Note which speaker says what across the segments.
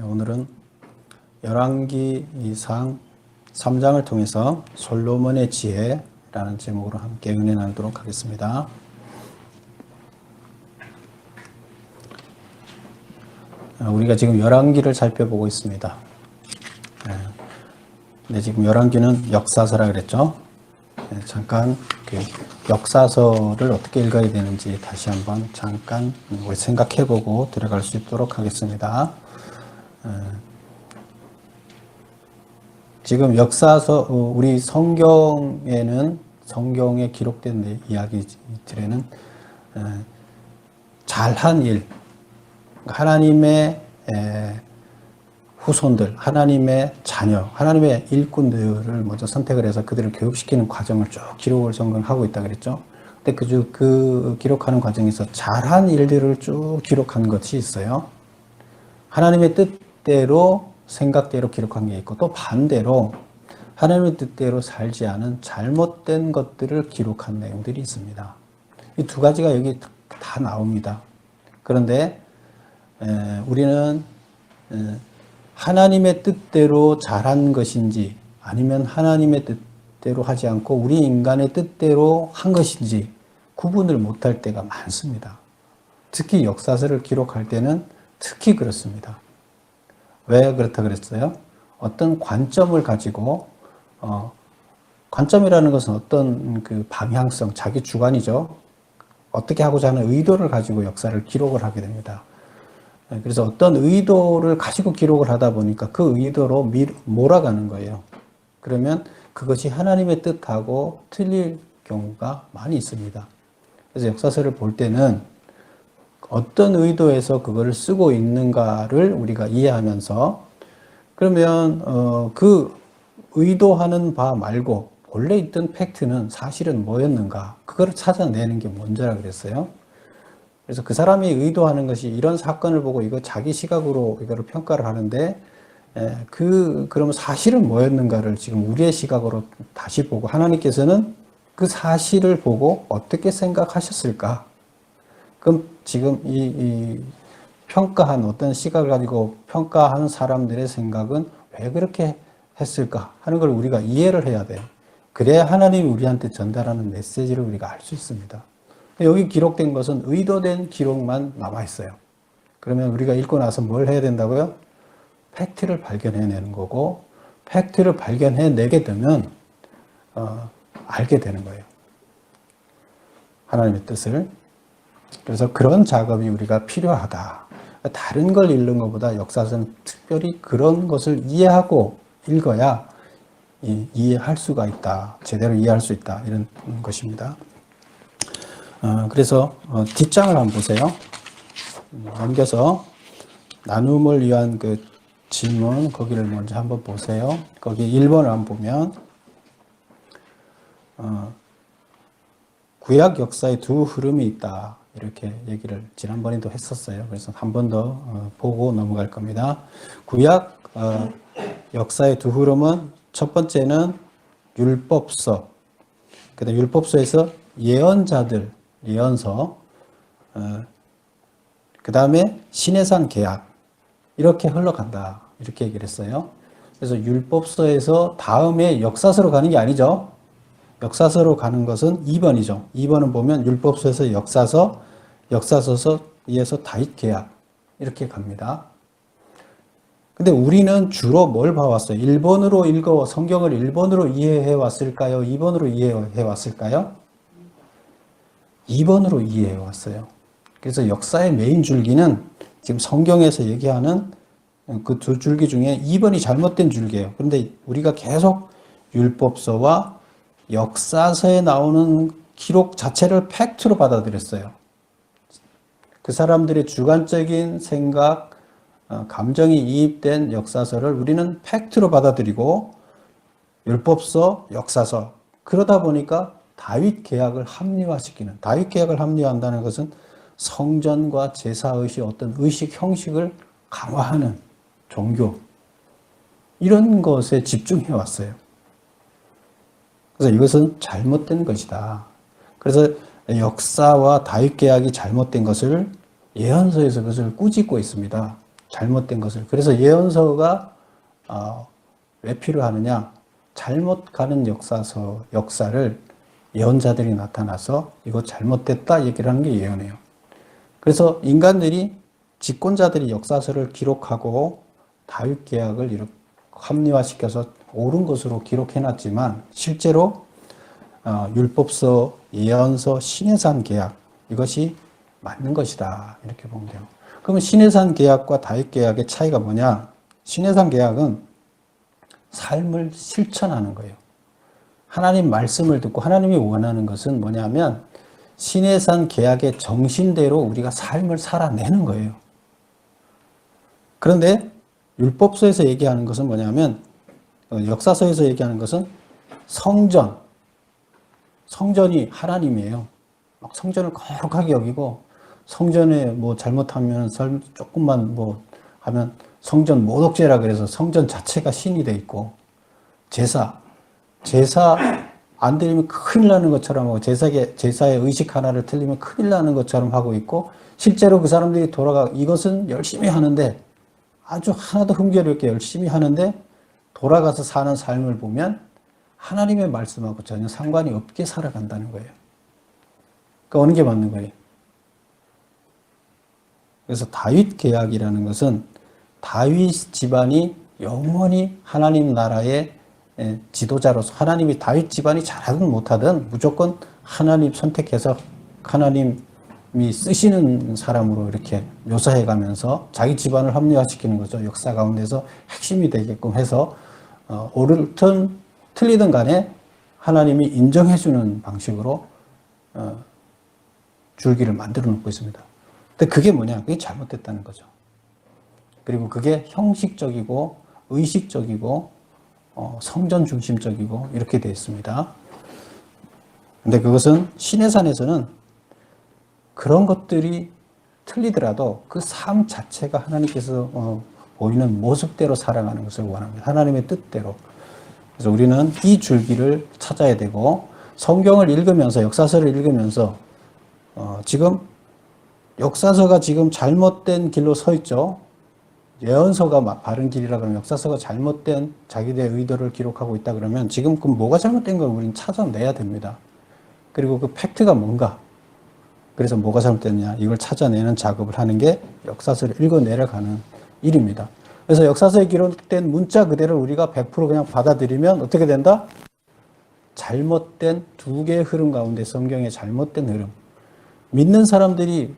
Speaker 1: 오늘은 열왕기 이상 3장을 통해서 솔로몬의 지혜라는 제목으로 함께 은혜 나누도록 하겠습니다. 우리가 지금 열왕기를 살펴보고 있습니다. 근데 지금 열왕기는 역사서라 그랬죠. 잠깐 그 역사서를 어떻게 읽어야 되는지 다시 한번 잠깐 우리 생각해보고 들어갈 수 있도록 하겠습니다. 지금 역사서, 우리 성경에 기록된 이야기들에는 잘한 일, 하나님의 후손들, 하나님의 자녀, 하나님의 일꾼들을 먼저 선택을 해서 그들을 교육시키는 과정을 쭉 기록을 전공하고 있다 그랬죠. 근데 그 기록하는 과정에서 잘한 일들을 쭉 기록한 것이 있어요. 하나님의 뜻대로 생각대로 기록한 게 있고, 또 반대로 하나님의 뜻대로 살지 않은 잘못된 것들을 기록한 내용들이 있습니다. 이 두 가지가 여기 다 나옵니다. 그런데 우리는 하나님의 뜻대로 잘한 것인지 아니면 하나님의 뜻대로 하지 않고 우리 인간의 뜻대로 한 것인지 구분을 못할 때가 많습니다. 특히 역사서를 기록할 때는 특히 그렇습니다. 왜 그렇다 그랬어요? 어떤 관점을 가지고, 관점이라는 것은 어떤 그 방향성, 자기 주관이죠. 어떻게 하고자 하는 의도를 가지고 역사를 기록을 하게 됩니다. 그래서 어떤 의도를 가지고 기록을 하다 보니까 그 의도로 몰아가는 거예요. 그러면 그것이 하나님의 뜻하고 틀릴 경우가 많이 있습니다. 그래서 역사서를 볼 때는 어떤 의도에서 그거를 쓰고 있는가를 우리가 이해하면서, 그러면 그 의도하는 바 말고 원래 있던 팩트는 사실은 뭐였는가, 그거를 찾아내는 게 먼저라 그랬어요. 그래서 그 사람이 의도하는 것이 이런 사건을 보고 이거 자기 시각으로 이거를 평가를 하는데, 그러면 사실은 뭐였는가를 지금 우리의 시각으로 다시 보고, 하나님께서는 그 사실을 보고 어떻게 생각하셨을까? 그럼 지금 이 평가한 어떤 시각을 가지고 평가한 사람들의 생각은 왜 그렇게 했을까 하는 걸 우리가 이해를 해야 돼요. 그래야 하나님이 우리한테 전달하는 메시지를 우리가 알 수 있습니다. 여기 기록된 것은 의도된 기록만 남아있어요. 그러면 우리가 읽고 나서 뭘 해야 된다고요? 팩트를 발견해내는 거고, 팩트를 발견해내게 되면 알게 되는 거예요. 하나님의 뜻을. 그래서 그런 작업이 우리가 필요하다. 다른 걸 읽는 것보다 역사서는 특별히 그런 것을 이해하고 읽어야 이해할 수가 있다. 제대로 이해할 수 있다. 이런 것입니다. 그래서 뒷장을 한번 보세요. 넘겨서 나눔을 위한 그 질문, 거기를 먼저 한번 보세요. 거기 1번을 한번 보면 구약 역사에 두 흐름이 있다. 이렇게 얘기를 지난번에도 했었어요. 그래서 한 번 더 보고 넘어갈 겁니다. 구약 역사의 두 흐름은, 첫 번째는 율법서, 그다음 율법서에서 예언자들, 예언서, 그 다음에 시내산 계약, 이렇게 흘러간다. 이렇게 얘기를 했어요. 그래서 율법서에서 다음에 역사서로 가는 게 아니죠. 역사서로 가는 것은 2번이죠. 2번은 보면 율법서에서 역사서, 역사서에서 다윗 계약, 이렇게 갑니다. 근데 우리는 주로 뭘 봐왔어요? 1번으로 읽어, 성경을 1번으로 이해해 왔을까요? 2번으로 이해해 왔을까요? 2번으로 이해해 왔어요. 그래서 역사의 메인 줄기는 지금 성경에서 얘기하는 그 두 줄기 중에 2번이 잘못된 줄기예요. 그런데 우리가 계속 율법서와 역사서에 나오는 기록 자체를 팩트로 받아들였어요. 그 사람들의 주관적인 생각, 감정이 이입된 역사서를 우리는 팩트로 받아들이고, 율법서, 역사서, 그러다 보니까 다윗 계약을 합리화시키는, 다윗 계약을 합리화한다는 것은 성전과 제사의식, 어떤 의식 형식을 강화하는 종교, 이런 것에 집중해 왔어요. 그래서 이것은 잘못된 것이다. 그래서 역사와 다윗 계약이 잘못된 것을 예언서에서 그것을 꾸짖고 있습니다. 잘못된 것을. 그래서 예언서가 왜 필요하느냐? 잘못 가는 역사를 예언자들이 나타나서 이거 잘못됐다 얘기를 하는 게 예언이에요. 그래서 인간들이 집권자들이 역사서를 기록하고 다윗 계약을 이렇게 합리화시켜서 옳은 것으로 기록해놨지만 실제로 율법서, 예언서, 시내산 계약 이것이 맞는 것이다 이렇게 보면 돼요. 그러면 시내산 계약과 다윗 계약의 차이가 뭐냐? 시내산 계약은 삶을 실천하는 거예요. 하나님 말씀을 듣고 하나님이 원하는 것은 뭐냐면 시내산 계약의 정신대로 우리가 삶을 살아내는 거예요. 그런데 율법서에서 얘기하는 것은 뭐냐면 역사서에서 얘기하는 것은 성전이 하나님이에요. 막 성전을 거룩하게 여기고 성전에 뭐 잘못하면 조금만 뭐 하면 성전 모독죄라 그래서 성전 자체가 신이 돼 있고 제사 안 드리면 큰일 나는 것처럼 하고 제사의 의식 하나를 틀리면 큰일 나는 것처럼 하고 있고 실제로 그 사람들이 이것은 열심히 하는데 아주 하나도 흠결없게 열심히 하는데 돌아가서 사는 삶을 보면 하나님의 말씀하고 전혀 상관이 없게 살아간다는 거예요. 그러니까 어느 게 맞는 거예요? 그래서 다윗 계약이라는 것은 다윗 집안이 영원히 하나님 나라의 지도자로서 하나님이 다윗 집안이 잘하든 못하든 무조건 하나님 선택해서 하나님이 쓰시는 사람으로 이렇게 묘사해 가면서 자기 집안을 합리화시키는 거죠. 역사 가운데서 핵심이 되게끔 해서 옳든 틀리든 간에 하나님이 인정해 주는 방식으로 줄기를 만들어 놓고 있습니다. 근데 그게 뭐냐? 그게 잘못됐다는 거죠. 그리고 그게 형식적이고 의식적이고 성전 중심적이고 이렇게 되어 있습니다. 근데 그것은 시내산에서는 그런 것들이 틀리더라도 그 삶 자체가 하나님께서 보이는 모습대로 살아가는 것을 원합니다. 하나님의 뜻대로. 그래서 우리는 이 줄기를 찾아야 되고 성경을 읽으면서 역사서를 읽으면서 지금 역사서가 지금 잘못된 길로 서 있죠. 예언서가 바른 길이라 그러면 역사서가 잘못된 자기들의 의도를 기록하고 있다 그러면 지금 그럼 뭐가 잘못된 걸 우리는 찾아내야 됩니다. 그리고 그 팩트가 뭔가 그래서 뭐가 잘못됐냐 이걸 찾아내는 작업을 하는 게 역사서를 읽어 내려가는 일입니다. 그래서 역사서에 기록된 문자 그대로 우리가 100% 그냥 받아들이면 어떻게 된다? 잘못된 두 개의 흐름 가운데 성경의 잘못된 흐름 믿는 사람들이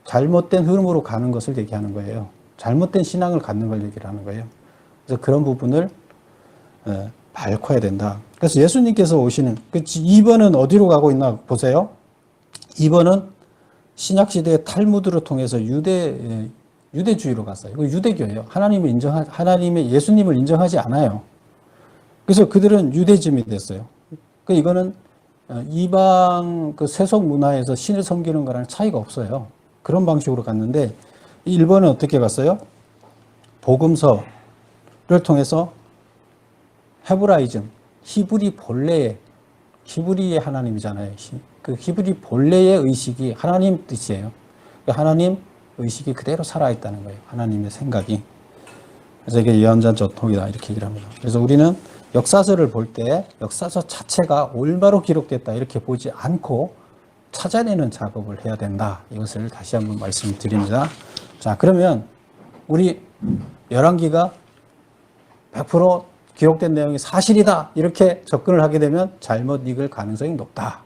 Speaker 1: 잘못된 흐름으로 가는 것을 얘기하는 거예요. 잘못된 신앙을 갖는 걸 얘기를 하는 거예요. 그래서 그런 부분을 밝혀야 된다. 그래서 예수님께서 오시는 2번은 어디로 가고 있나 보세요. 2번은 신약시대의 탈무드를 통해서 유대주의로 갔어요. 이거 유대교예요. 하나님의 예수님을 인정하지 않아요. 그래서 그들은 유대즘이 됐어요. 이거는 이방 세속 문화에서 신을 섬기는 거랑 차이가 없어요. 그런 방식으로 갔는데 1번은 어떻게 갔어요? 복음서를 통해서 헤브라이즘, 히브리의 하나님이잖아요. 그 히브리 본래의 의식이 하나님 뜻이에요. 하나님 의식이 그대로 살아있다는 거예요. 하나님의 생각이. 그래서 이게 예언자 전통이다 이렇게 얘기를 합니다. 그래서 우리는 역사서를 볼 때 역사서 자체가 올바로 기록됐다 이렇게 보지 않고 찾아내는 작업을 해야 된다. 이것을 다시 한번 말씀드립니다. 자, 그러면 우리 열왕기가 100% 기록된 내용이 사실이다. 이렇게 접근을 하게 되면 잘못 읽을 가능성이 높다.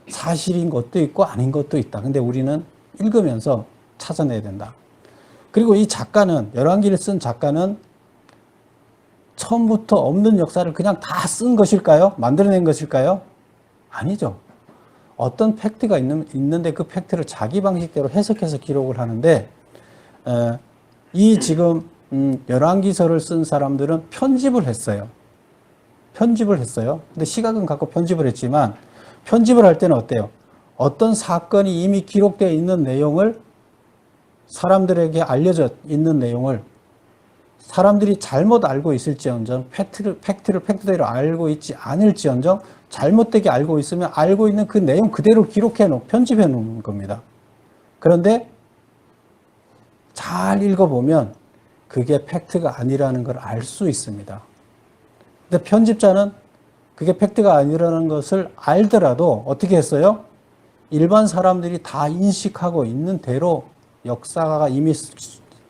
Speaker 1: 사실인 것도 있고 아닌 것도 있다. 근데 우리는 읽으면서 찾아내야 된다. 그리고 이 작가는, 열왕기를 쓴 작가는 처음부터 없는 역사를 그냥 다 쓴 것일까요? 만들어낸 것일까요? 아니죠. 어떤 팩트가 있는데 그 팩트를 자기 방식대로 해석해서 기록을 하는데 이 지금 열왕기서를 쓴 사람들은 편집을 했어요. 근데 시각은 갖고 편집을 했지만 편집을 할 때는 어때요? 어떤 사건이 이미 기록되어 있는 내용을 사람들에게 알려져 있는 내용을 사람들이 잘못 알고 있을지언정 팩트대로 알고 있지 않을지언정 잘못되게 알고 있으면 알고 있는 그 내용 그대로 편집해 놓은 겁니다. 그런데 잘 읽어보면 그게 팩트가 아니라는 걸 알 수 있습니다. 근데 편집자는 그게 팩트가 아니라는 것을 알더라도 어떻게 했어요? 일반 사람들이 다 인식하고 있는 대로 역사가 이미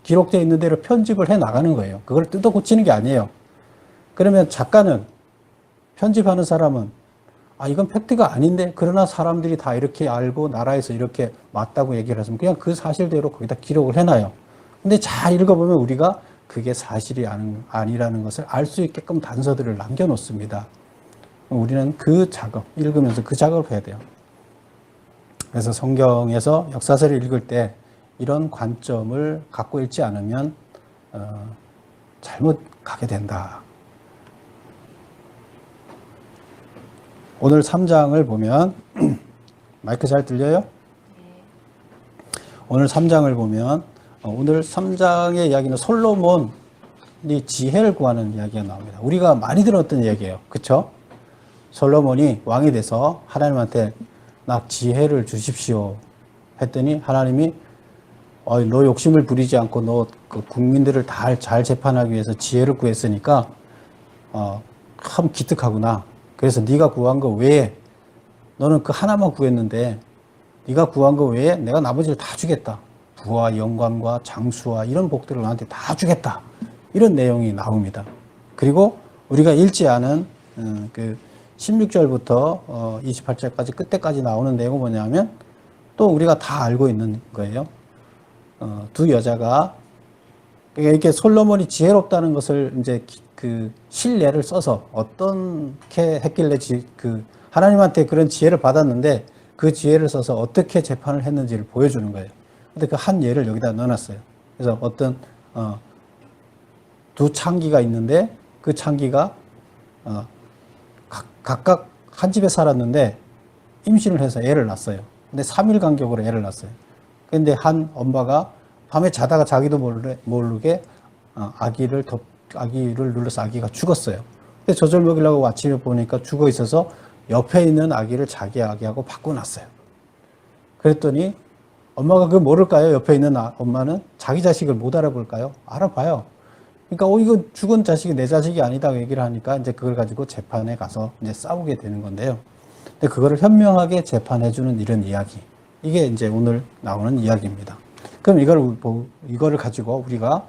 Speaker 1: 기록되어 있는 대로 편집을 해 나가는 거예요. 그걸 뜯어 고치는 게 아니에요. 그러면 작가는, 편집하는 사람은 이건 팩트가 아닌데 아니나 사람들이 다 이렇게 알고 나라에서 이렇게 맞다고 얘기를 했으면 그냥 그 사실대로 거기다 기록을 해놔요. 근데 잘 읽어보면 우리가 그게 사실이 아니라는 것을 알 수 있게끔 단서들을 남겨놓습니다. 우리는 그 작업, 읽으면서 그 작업을 해야 돼요. 그래서 성경에서 역사서를 읽을 때 이런 관점을 갖고 읽지 않으면 잘못 가게 된다. 오늘 3장을 보면 마이크 잘 들려요? 오늘 3장을 보면 오늘 3장의 이야기는 솔로몬이 지혜를 구하는 이야기가 나옵니다. 우리가 많이 들었던 이야기예요. 그렇죠? 솔로몬이 왕이 돼서 하나님한테 나 지혜를 주십시오 했더니 하나님이 너 욕심을 부리지 않고 너 그 국민들을 다 잘 재판하기 위해서 지혜를 구했으니까 참 기특하구나. 그래서 네가 구한 거 외에 너는 그 하나만 구했는데 네가 구한 거 외에 내가 나머지를 다 주겠다. 부와 영광과 장수와 이런 복들을 너한테 다 주겠다. 이런 내용이 나옵니다. 그리고 우리가 읽지 않은 그 16절부터 28절까지 끝에까지 나오는 내용은 뭐냐면 또 우리가 다 알고 있는 거예요. 두 여자가 이렇게 솔로몬이 지혜롭다는 것을 이제 그 신뢰를 써서 어떻게 했길래 그 하나님한테 그런 지혜를 받았는데 그 지혜를 써서 어떻게 재판을 했는지를 보여주는 거예요. 근데 그 한 예를 여기다 넣어놨어요. 그래서 어떤 두 창기가 있는데 그 창기가 각각 한 집에 살았는데 임신을 해서 애를 낳았어요. 근데 3일 간격으로 애를 낳았어요. 근데 한 엄마가 밤에 자다가 자기도 모르게 아기를 눌러서 아기가 죽었어요. 근데 젖을 먹이려고 아침에 보니까 죽어 있어서 옆에 있는 아기를 자기 아기하고 바꿔놨어요. 그랬더니 엄마가 그걸 모를까요? 옆에 있는 엄마는 자기 자식을 못 알아볼까요? 알아봐요. 그러니까 이거 죽은 자식이 내 자식이 아니다 얘기를 하니까 이제 그걸 가지고 재판에 가서 이제 싸우게 되는 건데요. 근데 그거를 현명하게 재판해주는 이런 이야기. 이게 이제 오늘 나오는 이야기입니다. 그럼 이거를 가지고 우리가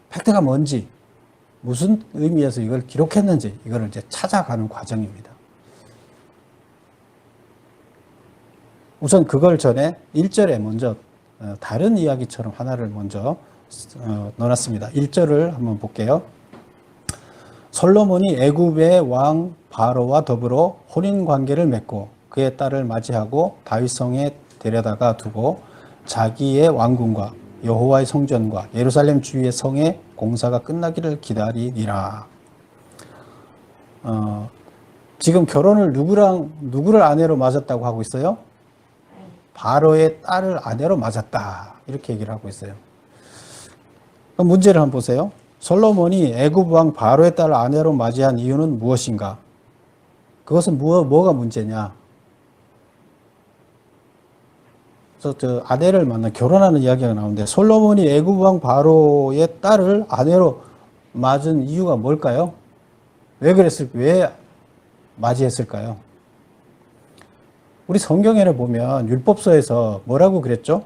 Speaker 1: 팩트가 뭔지, 무슨 의미에서 이걸 기록했는지 이거를 이제 찾아가는 과정입니다. 우선 그걸 전에 1절에 먼저 다른 이야기처럼 하나를 먼저 넣어놨습니다. 1절을 한번 볼게요. 솔로몬이 애굽의 왕 바로와 더불어 혼인 관계를 맺고 그의 딸을 맞이하고 다윗성에 데려다가 두고 자기의 왕궁과 여호와의 성전과 예루살렘 주위의 성의 공사가 끝나기를 기다리니라. 지금 결혼을 누구를 아내로 맞았다고 하고 있어요? 바로의 딸을 아내로 맞았다. 이렇게 얘기를 하고 있어요. 그럼 문제를 한번 보세요. 솔로몬이 애굽 왕 바로의 딸을 아내로 맞이한 이유는 무엇인가? 그것은 뭐가 문제냐? 그래서 아내를 만나 결혼하는 이야기가 나오는데 솔로몬이 애굽 왕 바로의 딸을 아내로 맞은 이유가 뭘까요? 왜 맞이했을까요? 우리 성경에를 보면 율법서에서 뭐라고 그랬죠?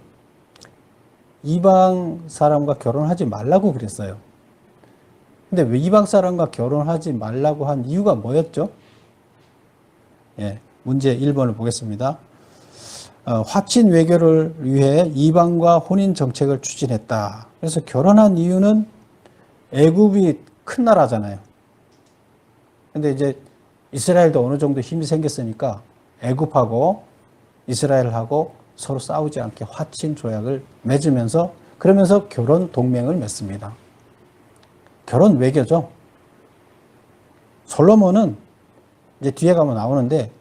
Speaker 1: 이방 사람과 결혼하지 말라고 그랬어요. 근데 왜 이방 사람과 결혼하지 말라고 한 이유가 뭐였죠? 문제 1번을 보겠습니다. 화친 외교를 위해 이방과 혼인 정책을 추진했다. 그래서 결혼한 이유는 애굽이 큰 나라잖아요. 근데 이제 이스라엘도 어느 정도 힘이 생겼으니까 애굽하고 이스라엘하고 서로 싸우지 않게 화친 조약을 맺으면서 그러면서 결혼 동맹을 맺습니다. 결혼 외교죠. 솔로몬은 이제 뒤에 가면 나오는데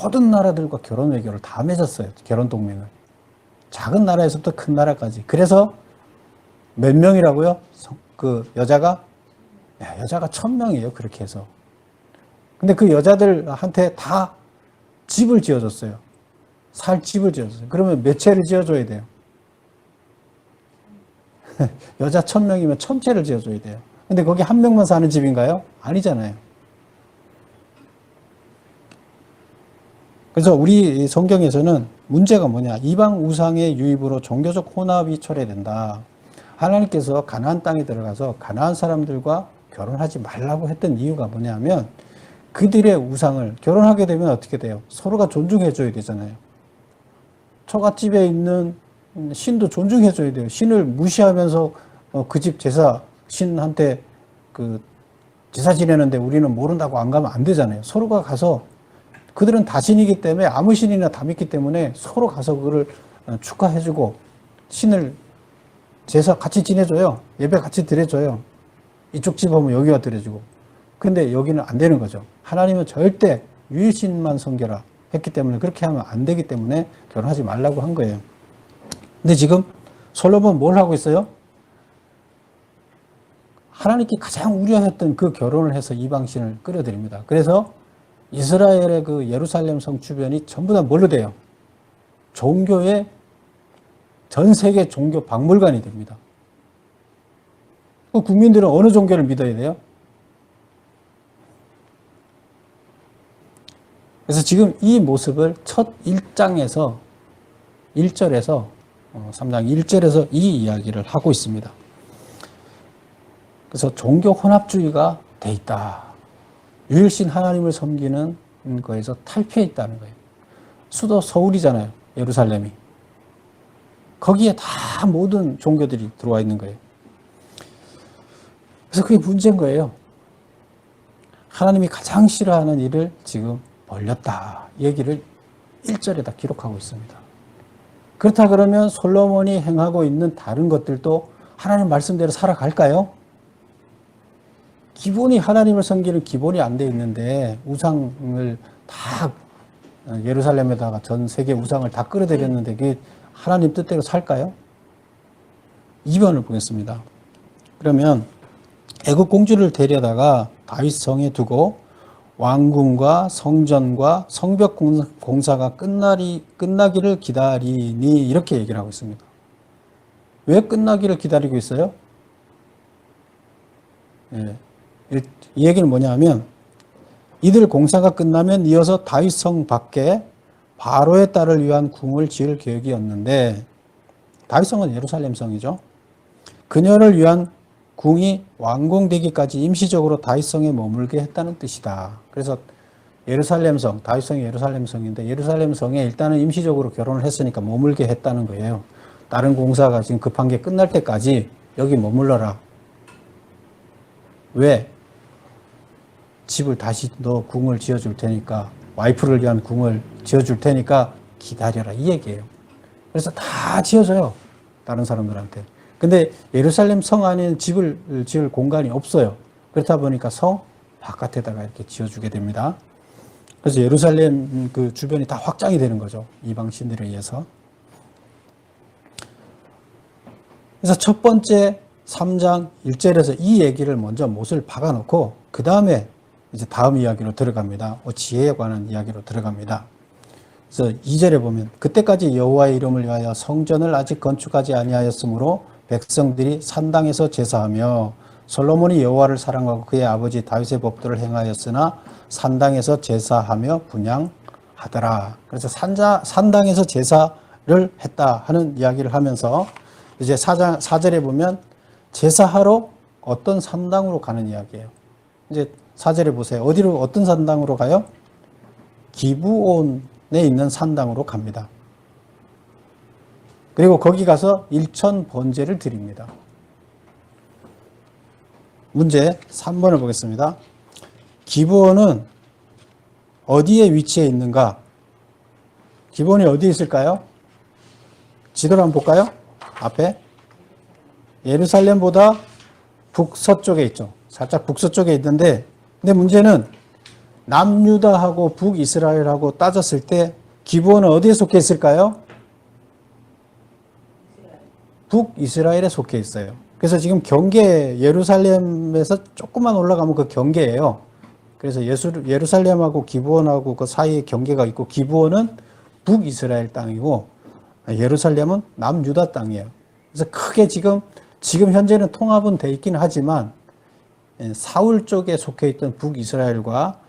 Speaker 1: 모든 나라들과 결혼 외교를 다 맺었어요. 결혼 동맹을. 작은 나라에서부터 큰 나라까지. 그래서 몇 명이라고요? 그 여자가 1000명이에요. 그렇게 해서. 근데 그 여자들한테 다 집을 지어줬어요. 살 집을 지어줬어요. 그러면 몇 채를 지어줘야 돼요? 여자 1000명이면 1000채를 지어줘야 돼요. 근데 거기 한 명만 사는 집인가요? 아니잖아요. 그래서 우리 성경에서는 문제가 뭐냐? 이방 우상의 유입으로 종교적 혼합이 초래된다. 하나님께서 가나안 땅에 들어가서 가나안 사람들과 결혼하지 말라고 했던 이유가 뭐냐면 그들의 우상을 결혼하게 되면 어떻게 돼요? 서로가 존중해줘야 되잖아요. 처갓집에 있는 신도 존중해줘야 돼요. 신을 무시하면서 그 집 제사 신한테 그 제사 지내는데 우리는 모른다고 안 가면 안 되잖아요. 서로가 가서 그들은 다 신이기 때문에 아무 신이나 다 믿기 때문에 서로 가서 그를 축하해주고 신을 제사 같이 지내줘요. 예배 같이 드려줘요. 이쪽 집 오면 여기가 드려주고. 근데 여기는 안 되는 거죠. 하나님은 절대 유일신만 섬겨라 했기 때문에 그렇게 하면 안 되기 때문에 결혼하지 말라고 한 거예요. 근데 지금 솔로몬 뭘 하고 있어요? 하나님께 가장 우려했던 그 결혼을 해서 이방신을 끌어들입니다. 그래서 이스라엘의 그 예루살렘 성 주변이 전부 다 뭘로 돼요? 종교의 전 세계 종교 박물관이 됩니다. 국민들은 어느 종교를 믿어야 돼요? 그래서 지금 이 모습을 첫 1장에서 1절에서 3장 1절에서 이 이야기를 하고 있습니다. 그래서 종교 혼합주의가 돼 있다. 유일신 하나님을 섬기는 거에서 탈피해 있다는 거예요. 수도 서울이잖아요. 예루살렘이. 거기에 다 모든 종교들이 들어와 있는 거예요. 그래서 그게 문제인 거예요. 하나님이 가장 싫어하는 일을 지금 벌렸다. 얘기를 1절에다 기록하고 있습니다. 그렇다 그러면 솔로몬이 행하고 있는 다른 것들도 하나님 말씀대로 살아갈까요? 기본이 하나님을 섬기는 기본이 안 돼 있는데 우상을 다 예루살렘에다가 전 세계 우상을 다 끌어들였는데 그게 하나님 뜻대로 살까요? 2번을 보겠습니다. 그러면 애굽 공주를 데려다가 다윗 성에 두고 왕궁과 성전과 성벽 공사가 끝나기를 기다리니 이렇게 얘기를 하고 있습니다. 왜 끝나기를 기다리고 있어요? 예. 이 얘기는 뭐냐 하면 이들 공사가 끝나면 이어서 다윗 성 밖에 바로의 딸을 위한 궁을 지을 계획이었는데 다윗 성은 예루살렘 성이죠. 그녀를 위한 궁이 완공되기까지 임시적으로 다윗 성에 머물게 했다는 뜻이다. 그래서 예루살렘 성, 다윗 성이 예루살렘 성인데 예루살렘 성에 일단은 임시적으로 결혼을 했으니까 머물게 했다는 거예요. 다른 공사가 지금 급한 게 끝날 때까지 여기 머물러라. 왜? 집을 다시 너 궁을 지어줄 테니까 와이프를 위한 궁을 지어줄 테니까 기다려라 이 얘기예요. 그래서 다 지어줘요. 다른 사람들한테. 근데 예루살렘 성 안에는 집을 지을 공간이 없어요. 그렇다 보니까 성 바깥에다가 이렇게 지어주게 됩니다. 그래서 예루살렘 그 주변이 다 확장이 되는 거죠. 이방 신들에 의해서. 그래서 첫 번째 3장 1절에서 이 얘기를 먼저 못을 박아놓고 그 다음에 이제 다음 이야기로 들어갑니다. 지혜에 관한 이야기로 들어갑니다. 그래서 2절에 보면 그때까지 여호와의 이름을 위하여 성전을 아직 건축하지 아니하였으므로 백성들이 산당에서 제사하며 솔로몬이 여호와를 사랑하고 그의 아버지 다윗의 법도를 행하였으나 산당에서 제사하며 분향하더라. 그래서 산당에서 제사를 했다 하는 이야기를 하면서 이제 4절에 보면 제사하러 어떤 산당으로 가는 이야기예요. 이제 4절에 보세요. 어디로 어떤 산당으로 가요? 기브온에 있는 산당으로 갑니다. 그리고 거기 가서 일천 번제를 드립니다. 문제 3번을 보겠습니다. 기브온은 어디에 위치해 있는가? 기브온이 어디에 있을까요? 지도를 한번 볼까요? 앞에 예루살렘보다 북서쪽에 있죠. 살짝 북서쪽에 있는데 근데 문제는 남유다하고 북이스라엘하고 따졌을 때 기브온은 어디에 속해 있을까요? 북이스라엘에 속해 있어요. 그래서 지금 경계 예루살렘에서 조금만 올라가면 그 경계예요. 그래서 예루살렘하고 기브온하고 그 사이에 경계가 있고 기브온은 북이스라엘 땅이고 예루살렘은 남유다 땅이에요. 그래서 크게 지금 지금 현재는 통합은 돼 있긴 하지만 사울 쪽에 속해 있던 북이스라엘과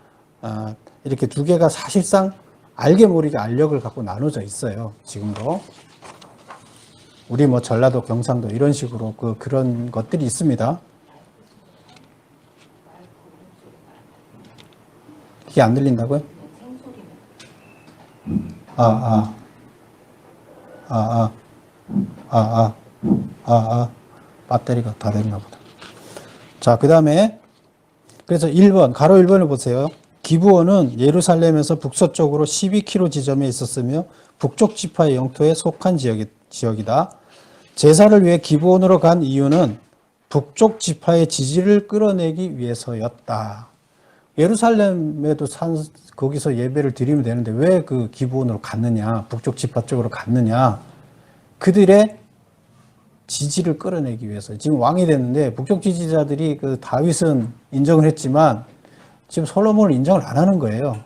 Speaker 1: 이렇게 두 개가 사실상 알게 모르게 알력을 갖고 나눠져 있어요. 지금도. 우리 뭐 전라도, 경상도 이런 식으로 그런 것들이 있습니다. 이게 안 들린다고요? 배터리가 다 됐나 보다. 자, 그 다음에 그래서 1번, 가로 1번을 보세요. 기브온은 예루살렘에서 북서쪽으로 12km 지점에 있었으며 북쪽 지파의 영토에 속한 지역이다. 제사를 위해 기브온으로 간 이유는 북쪽 지파의 지지를 끌어내기 위해서였다. 예루살렘에도 거기서 예배를 드리면 되는데 왜 그 기브온으로 갔느냐, 북쪽 지파 쪽으로 갔느냐. 그들의 지지를 끌어내기 위해서. 지금 왕이 됐는데 북쪽 지지자들이 그 다윗은 인정을 했지만 지금 솔로몬을 인정을 안 하는 거예요.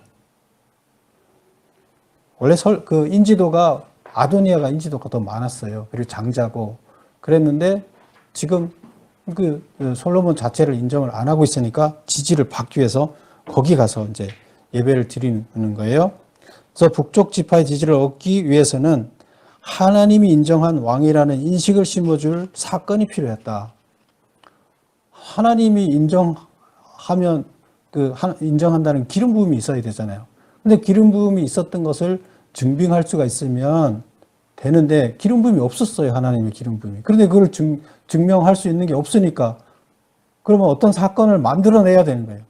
Speaker 1: 원래 그 인지도가 아도니아가 인지도가 더 많았어요. 그리고 장자고 그랬는데 지금 그 솔로몬 자체를 인정을 안 하고 있으니까 지지를 받기 위해서 거기 가서 이제 예배를 드리는 거예요. 그래서 북쪽 지파의 지지를 얻기 위해서는 하나님이 인정한 왕이라는 인식을 심어줄 사건이 필요했다. 하나님이 인정하면 인정한다는 기름 부음이 있어야 되잖아요. 근데 기름 부음이 있었던 것을 증빙할 수가 있으면 되는데 기름 부음이 없었어요. 하나님의 기름 부음이. 그런데 그걸 증명할 수 있는 게 없으니까 그러면 어떤 사건을 만들어내야 되는 거예요.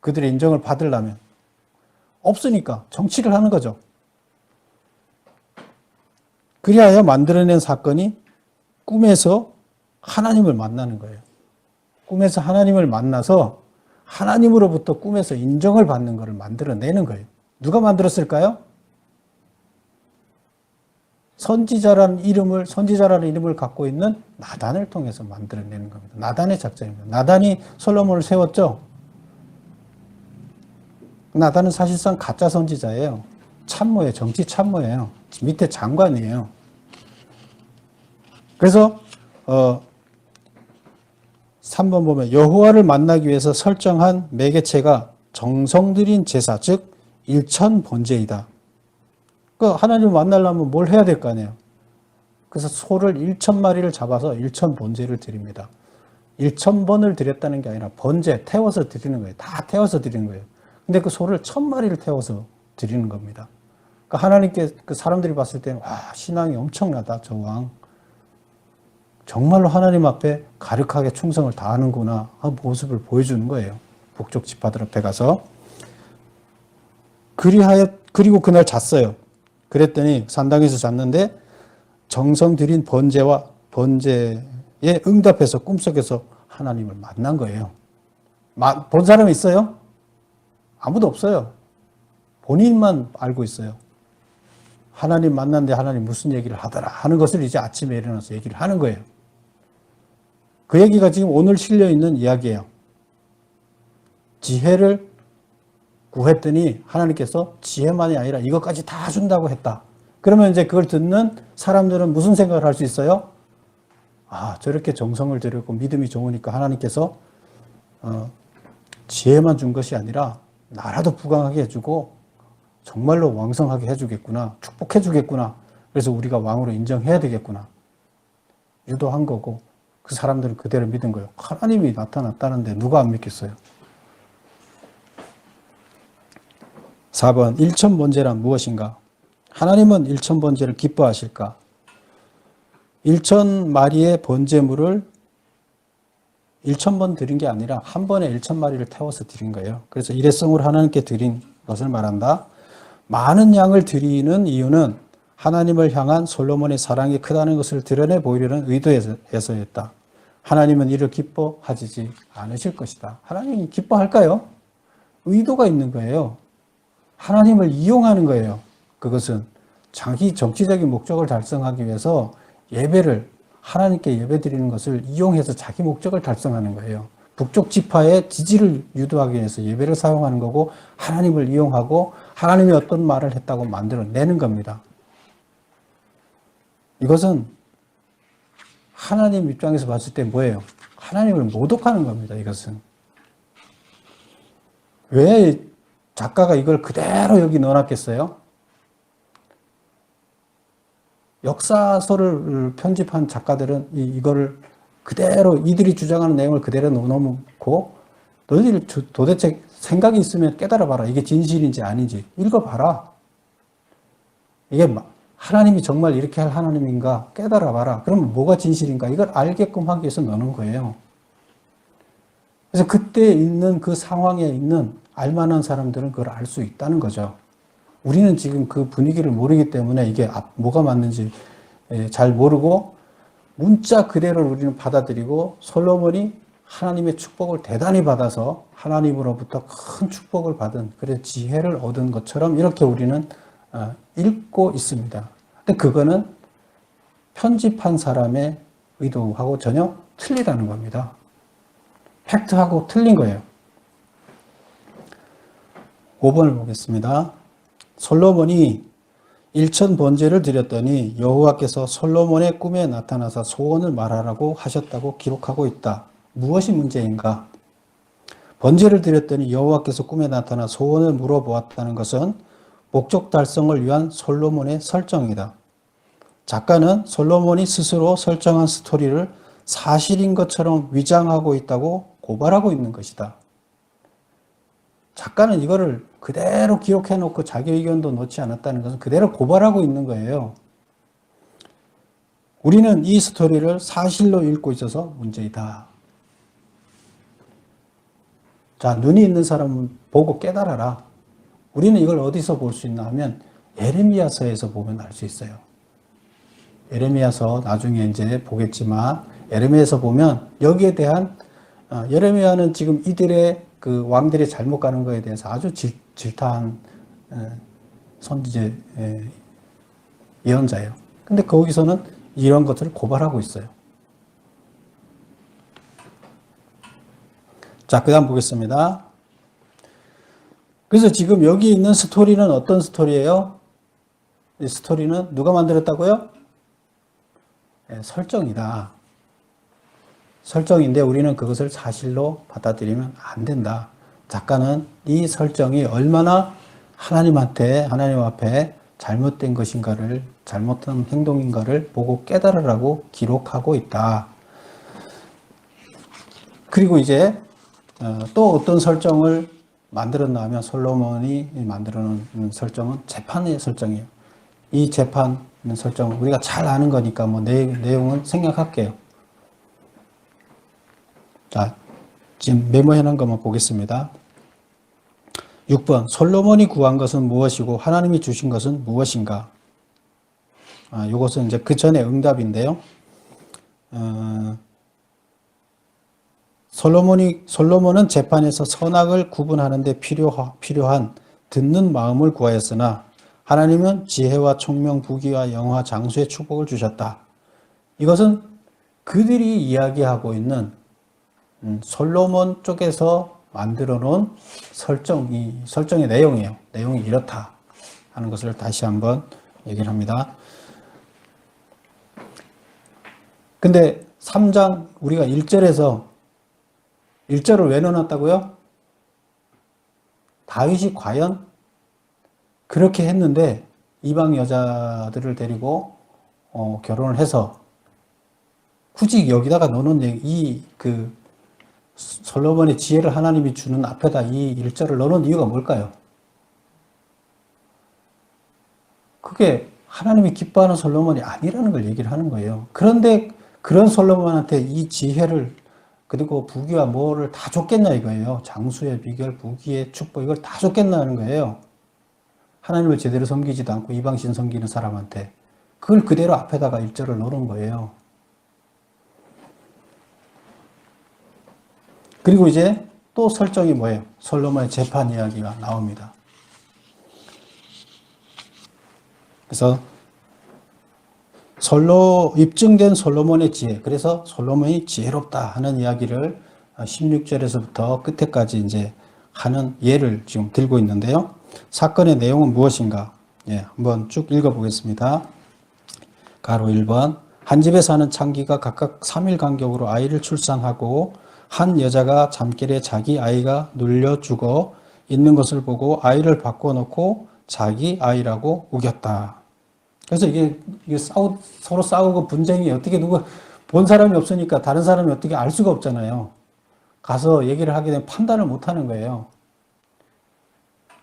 Speaker 1: 그들의 인정을 받으려면. 없으니까 정치를 하는 거죠. 그리하여 만들어낸 사건이 꿈에서 하나님을 만나는 거예요. 꿈에서 하나님을 만나서 하나님으로부터 꿈에서 인정을 받는 것을 만들어내는 거예요. 누가 만들었을까요? 선지자라는 이름을 갖고 있는 나단을 통해서 만들어내는 겁니다. 나단의 작전입니다. 나단이 솔로몬을 세웠죠. 나단은 사실상 가짜 선지자예요. 참모예요. 정치 참모예요. 밑에 장관이에요. 그래서 3번 보면 여호와를 만나기 위해서 설정한 매개체가 정성 들인 제사, 즉 일천 번제이다. 그 하나님을 만나려면 뭘 해야 될 거 아니에요. 그래서 소를 1,000마리를 잡아서 1천 번제를 드립니다. 1,000번을 드렸다는 게 아니라 번제, 태워서 드리는 거예요. 다 태워서 드리는 거예요. 근데 그 소를 1,000마리를 태워서 드리는 겁니다. 그러니까 하나님께 그 사람들이 봤을 때는 와, 신앙이 엄청나다, 저 왕. 정말로 하나님 앞에 가득하게 충성을 다하는구나 하는 모습을 보여주는 거예요. 북쪽 지파들 앞에 가서. 그리고 그날 잤어요. 그랬더니 산당에서 잤는데 정성 들인 번제에 응답해서 꿈속에서 하나님을 만난 거예요. 본 사람이 있어요? 아무도 없어요. 본인만 알고 있어요. 하나님 만났는데 하나님 무슨 얘기를 하더라 하는 것을 이제 아침에 일어나서 얘기를 하는 거예요. 그 얘기가 지금 오늘 실려있는 이야기예요. 지혜를 구했더니 하나님께서 지혜만이 아니라 이것까지 다 준다고 했다. 그러면 이제 그걸 듣는 사람들은 무슨 생각을 할 수 있어요? 아, 저렇게 정성을 들이고 믿음이 좋으니까 하나님께서 지혜만 준 것이 아니라 나라도 부강하게 해주고 정말로 왕성하게 해주겠구나. 축복해주겠구나. 그래서 우리가 왕으로 인정해야 되겠구나. 유도한 거고 그 사람들은 그대로 믿은 거예요. 하나님이 나타났다는데 누가 안 믿겠어요? 4번 일천번제란 무엇인가? 하나님은 일천번제를 기뻐하실까? 1,000마리의 번제물을 1,000번 드린 게 아니라 한 번에 1,000마리를 태워서 드린 거예요. 그래서 일회성으로 하나님께 드린 것을 말한다. 많은 양을 드리는 이유는 하나님을 향한 솔로몬의 사랑이 크다는 것을 드러내 보이려는 의도에서였다. 하나님은 이를 기뻐하지 않으실 것이다. 하나님이 기뻐할까요? 의도가 있는 거예요. 하나님을 이용하는 거예요. 그것은 자기 정치적인 목적을 달성하기 위해서 하나님께 예배 드리는 것을 이용해서 자기 목적을 달성하는 거예요. 북쪽 지파의 지지를 유도하기 위해서 예배를 사용하는 거고 하나님을 이용하고 하나님이 어떤 말을 했다고 만들어내는 겁니다. 이것은 하나님 입장에서 봤을 때 뭐예요? 하나님을 모독하는 겁니다, 이것은. 왜 작가가 이걸 그대로 여기 넣어놨겠어요? 역사서를 편집한 작가들은 이거를 그대로 이들이 주장하는 내용을 그대로 넣어놓고 너희들 도대체 생각이 있으면 깨달아봐라. 이게 진실인지 아닌지 읽어봐라. 이게 하나님이 정말 이렇게 할 하나님인가 깨달아봐라. 그러면 뭐가 진실인가 이걸 알게끔 하기 위해서 넣는 거예요. 그래서 그때 있는 그 상황에 있는 알만한 사람들은 그걸 알 수 있다는 거죠. 우리는 지금 그 분위기를 모르기 때문에 이게 뭐가 맞는지 잘 모르고 문자 그대로를 우리는 받아들이고 솔로몬이 하나님의 축복을 대단히 받아서 하나님으로부터 큰 축복을 받은 그래서 지혜를 얻은 것처럼 이렇게 우리는 읽고 있습니다. 근데 그거는 편집한 사람의 의도하고 전혀 틀리다는 겁니다. 팩트하고 틀린 거예요. 5번을 보겠습니다. 솔로몬이 일천 번제를 드렸더니 여호와께서 솔로몬의 꿈에 나타나사 소원을 말하라고 하셨다고 기록하고 있다. 무엇이 문제인가? 번제를 드렸더니 여호와께서 꿈에 나타나 소원을 물어보았다는 것은 목적 달성을 위한 솔로몬의 설정이다. 작가는 솔로몬이 스스로 설정한 스토리를 사실인 것처럼 위장하고 있다고 고발하고 있는 것이다. 작가는 이거를 그대로 기록해 놓고 자기 의견도 넣지 않았다는 것은 그대로 고발하고 있는 거예요. 우리는 이 스토리를 사실로 읽고 있어서 문제이다. 자, 눈이 있는 사람은 보고 깨달아라. 우리는 이걸 어디서 볼 수 있나 하면 예레미야서에서 보면 알 수 있어요. 예레미야서 나중에 이제 보겠지만 예레미야서 보면 여기에 대한 예레미야는 지금 이들의 그 왕들이 잘못 가는 거에 대해서 아주 질타한 선지제 예언자예요. 근데 거기서는 이런 것들을 고발하고 있어요. 자, 그 다음 보겠습니다. 그래서 지금 여기 있는 스토리는 어떤 스토리예요? 이 스토리는 누가 만들었다고요? 설정이다. 설정인데 우리는 그것을 사실로 받아들이면 안 된다. 작가는 이 설정이 얼마나 하나님 앞에 잘못된 것인가를, 잘못한 행동인가를 보고 깨달으라고 기록하고 있다. 그리고 이제 또 어떤 설정을 만들었나 하면 솔로몬이 만들어 놓은 설정은 재판의 설정이에요. 이 재판 설정은 우리가 잘 아는 거니까 뭐 내용은 생략할게요. 자, 지금 메모해 놓은 것만 보겠습니다. 6번, 솔로몬이 구한 것은 무엇이고 하나님이 주신 것은 무엇인가? 이것은 이제 그 전에 응답인데요. 솔로몬은 재판에서 선악을 구분하는 데 필요한 듣는 마음을 구하였으나 하나님은 지혜와 총명, 부귀와 영화, 장수의 축복을 주셨다. 이것은 그들이 이야기하고 있는 솔로몬 쪽에서 만들어 놓은 설정의 내용이에요. 내용이 이렇다 하는 것을 다시 한번 얘기를 합니다. 근데 3장 우리가 1절을 왜 넣어놨다고요? 다윗이 과연 그렇게 했는데 이방 여자들을 데리고 결혼을 해서 굳이 여기다가 넣어놓은 솔로몬의 지혜를 하나님이 주는 앞에다 이 1절을 넣어놓은 이유가 뭘까요? 그게 하나님이 기뻐하는 솔로몬이 아니라는 걸 얘기를 하는 거예요. 그런데 그런 솔로몬한테 이 지혜를 그리고 부귀와 뭐를 다 줬겠냐 이거예요. 장수의 비결, 부귀의 축복 이걸 다 줬겠냐는 거예요. 하나님을 제대로 섬기지도 않고 이방신 섬기는 사람한테 그걸 그대로 앞에다가 1절을 넣어놓은 거예요. 그리고 이제 또 설정이 뭐예요? 솔로몬의 재판 이야기가 나옵니다. 그래서 입증된 솔로몬의 지혜, 그래서 솔로몬이 지혜롭다 하는 이야기를 16절에서부터 끝에까지 이제 하는 예를 지금 들고 있는데요. 사건의 내용은 무엇인가? 한번 쭉 읽어보겠습니다. 가로 1번. 한 집에 사는 창기가 각각 3일 간격으로 아이를 출산하고 한 여자가 잠결에 자기 아이가 눌려 죽어 있는 것을 보고 아이를 바꿔놓고 자기 아이라고 우겼다. 그래서 이게 서로 싸우고 분쟁이 어떻게 누가 본 사람이 없으니까 다른 사람이 어떻게 알 수가 없잖아요. 가서 얘기를 하게 되면 판단을 못 하는 거예요.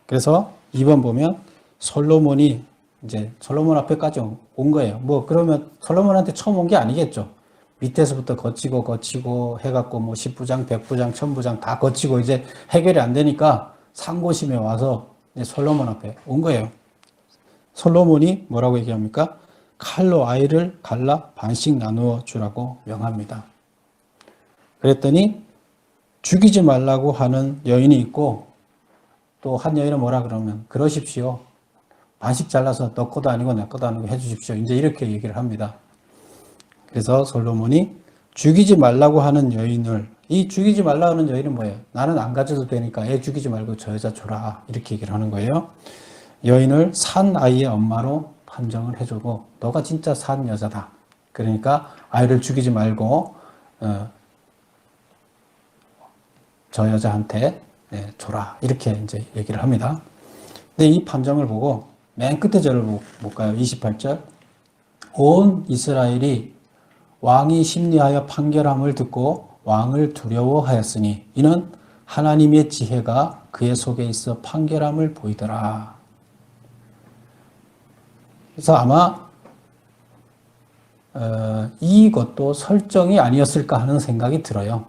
Speaker 1: 그래서 2번 보면 솔로몬이 이제 솔로몬 앞에까지 온 거예요. 뭐 그러면 솔로몬한테 처음 온 게 아니겠죠. 밑에서부터 거치고 해갖고 뭐 10부장, 100부장, 1000부장 다 거치고 이제 해결이 안 되니까 상고심에 와서 이제 솔로몬 앞에 온 거예요. 솔로몬이 뭐라고 얘기합니까? 칼로 아이를 갈라 반씩 나누어 주라고 명합니다. 그랬더니 죽이지 말라고 하는 여인이 있고 또 한 여인은 뭐라 그러면 그러십시오. 반씩 잘라서 너 거도 아니고 내 거도 아니고 해주십시오. 이제 이렇게 얘기를 합니다. 그래서 솔로몬이 죽이지 말라고 하는 여인을, 이 죽이지 말라고 하는 여인은 뭐예요? 나는 안 가져도 되니까 애 죽이지 말고 저 여자 줘라. 이렇게 얘기를 하는 거예요. 여인을 산 아이의 엄마로 판정을 해주고 너가 진짜 산 여자다. 그러니까 아이를 죽이지 말고 저 여자한테 줘라. 이렇게 이제 얘기를 합니다. 근데 이 판정을 보고 맨 끝에 절을 볼까요? 28절. 온 이스라엘이 왕이 심리하여 판결함을 듣고 왕을 두려워하였으니 이는 하나님의 지혜가 그의 속에 있어 판결함을 보이더라. 그래서 아마 이것도 설정이 아니었을까 하는 생각이 들어요.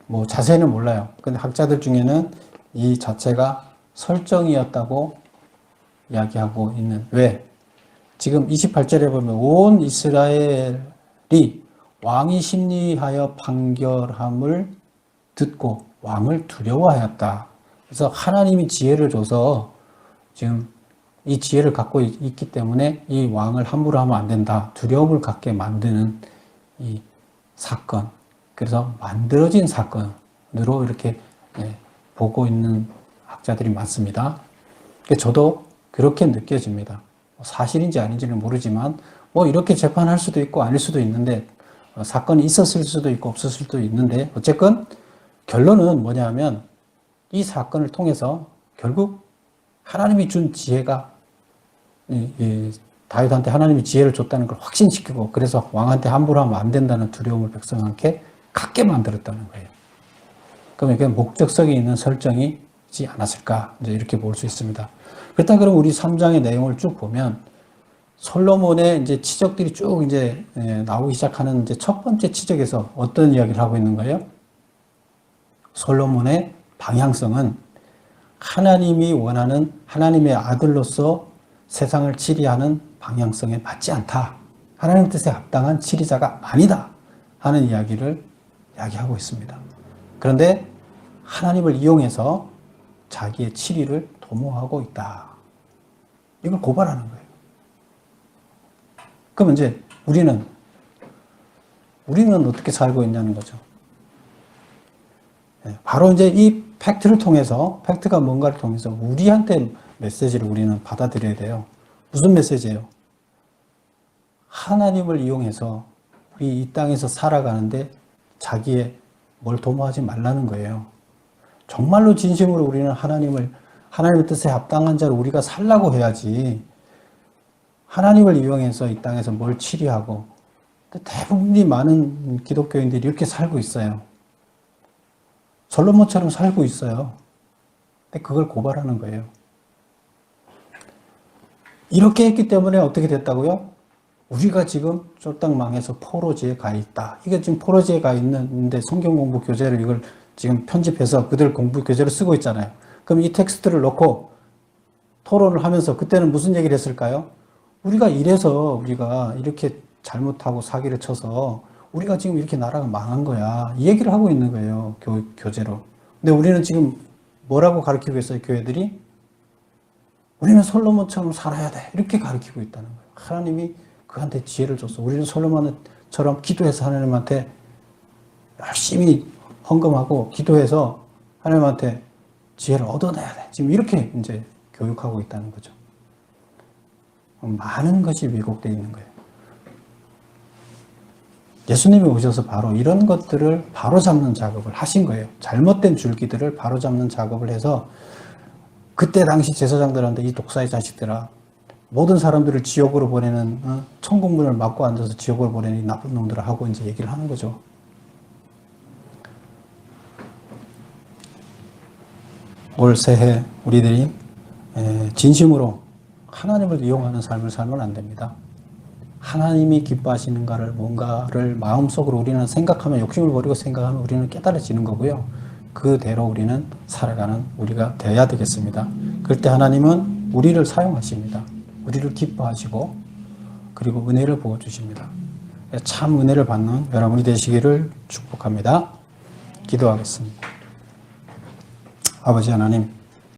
Speaker 1: 뭐 자세히는 몰라요. 근데 학자들 중에는 이 자체가 설정이었다고 이야기하고 있는. 왜? 지금 28절에 보면 온 이스라엘이 왕이 심리하여 판결함을 듣고 왕을 두려워하였다. 그래서 하나님이 지혜를 줘서 지금 이 지혜를 갖고 있기 때문에 이 왕을 함부로 하면 안 된다. 두려움을 갖게 만드는 이 사건. 그래서 만들어진 사건으로 이렇게 보고 있는 학자들이 많습니다. 저도 그렇게 느껴집니다. 사실인지 아닌지는 모르지만 뭐 이렇게 재판할 수도 있고 아닐 수도 있는데 사건이 있었을 수도 있고 없었을 수도 있는데 어쨌건 결론은 뭐냐면 이 사건을 통해서 결국 하나님이 준 지혜가 다윗한테 하나님이 지혜를 줬다는 걸 확신시키고 그래서 왕한테 함부로 하면 안 된다는 두려움을 백성한테 갖게 만들었다는 거예요. 그럼 이게 목적성이 있는 설정이지 않았을까 이제 이렇게 볼 수 있습니다. 그렇다 그러면 우리 3장의 내용을 쭉 보면 솔로몬의 이제 치적들이 쭉 이제 나오기 시작하는 이제 첫 번째 치적에서 어떤 이야기를 하고 있는 거예요? 솔로몬의 방향성은 하나님이 원하는 하나님의 아들로서 세상을 치리하는 방향성에 맞지 않다. 하나님 뜻에 합당한 치리자가 아니다. 하는 이야기를 이야기하고 있습니다. 그런데 하나님을 이용해서 자기의 치리를 도모하고 있다. 이걸 고발하는 거예요. 그럼 이제 우리는 어떻게 살고 있냐는 거죠. 바로 이제 이 팩트를 통해서, 팩트가 뭔가를 통해서 우리한테 메시지를 우리는 받아들여야 돼요. 무슨 메시지예요? 하나님을 이용해서 우리 이 땅에서 살아가는데 자기의 뭘 도모하지 말라는 거예요. 정말로 진심으로 우리는 하나님의 뜻에 합당한 자로 우리가 살라고 해야지 하나님을 이용해서 이 땅에서 뭘 치리하고 대부분이 많은 기독교인들이 이렇게 살고 있어요. 솔로몬처럼 살고 있어요. 근데 그걸 고발하는 거예요. 이렇게 했기 때문에 어떻게 됐다고요? 우리가 지금 쫄딱 망해서 포로지에 가 있다. 이게 지금 포로지에 가 있는데 성경 공부 교재를 이걸 지금 편집해서 그들 공부 교재를 쓰고 있잖아요. 그럼 이 텍스트를 놓고 토론을 하면서 그때는 무슨 얘기를 했을까요? 우리가 이래서 우리가 이렇게 잘못하고 사기를 쳐서 우리가 지금 이렇게 나라가 망한 거야. 이 얘기를 하고 있는 거예요. 교재로. 근데 우리는 지금 뭐라고 가르치고 있어요, 교회들이? 우리는 솔로몬처럼 살아야 돼. 이렇게 가르치고 있다는 거예요. 하나님이 그한테 지혜를 줬어. 우리는 솔로몬처럼 기도해서 하나님한테 열심히 헌금하고 기도해서 하나님한테 지혜를 얻어내야 돼. 지금 이렇게 이제 교육하고 있다는 거죠. 많은 것이 왜곡되어 있는 거예요. 예수님이 오셔서 바로 이런 것들을 바로 잡는 작업을 하신 거예요. 잘못된 줄기들을 바로 잡는 작업을 해서 그때 당시 제사장들한테 이 독사의 자식들아, 모든 사람들을 지옥으로 보내는 천국문을 막고 앉아서 지옥으로 보내는 이 나쁜 놈들아 하고 이제 얘기를 하는 거죠. 올 새해 우리들이 진심으로 하나님을 이용하는 삶을 살면 안 됩니다. 하나님이 기뻐하시는가를 뭔가를 마음속으로 우리는 생각하면, 욕심을 버리고 생각하면 우리는 깨달아지는 거고요. 그대로 우리는 살아가는 우리가 되어야 되겠습니다. 그럴 때 하나님은 우리를 사용하십니다. 우리를 기뻐하시고 그리고 은혜를 부어주십니다. 참 은혜를 받는 여러분이 되시기를 축복합니다. 기도하겠습니다. 아버지 하나님,